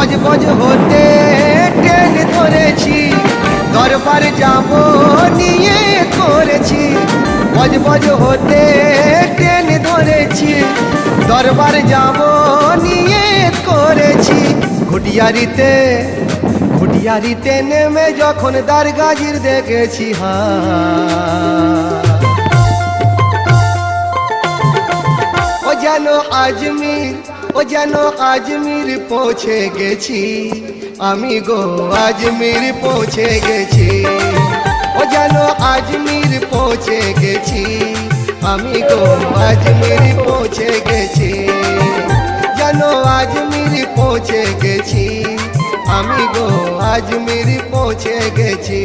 বজ বজ হতে ট্রেন ধরেছি, দরবার যাব নিয়ে করেছি। বজ বজ হতে ট্রেন ধরেছি, দরবার যাব নিয়ে করেছি। ঘুটিয়ারিতে ঘুটিয়ারিতে নেমে যখন দারগাজির দেখেছি ও যেন আজমির, ও যেন আজমির পৌঁছে গেছি আমি গো, আজমির পৌঁছে গেছি। ও যেন আজমির পৌঁছে গেছি আমি গো, আজমির পৌঁছে গেছি। যেন আজমির পৌঁছে গেছি আমি গো, আজমির পৌঁছে গেছি।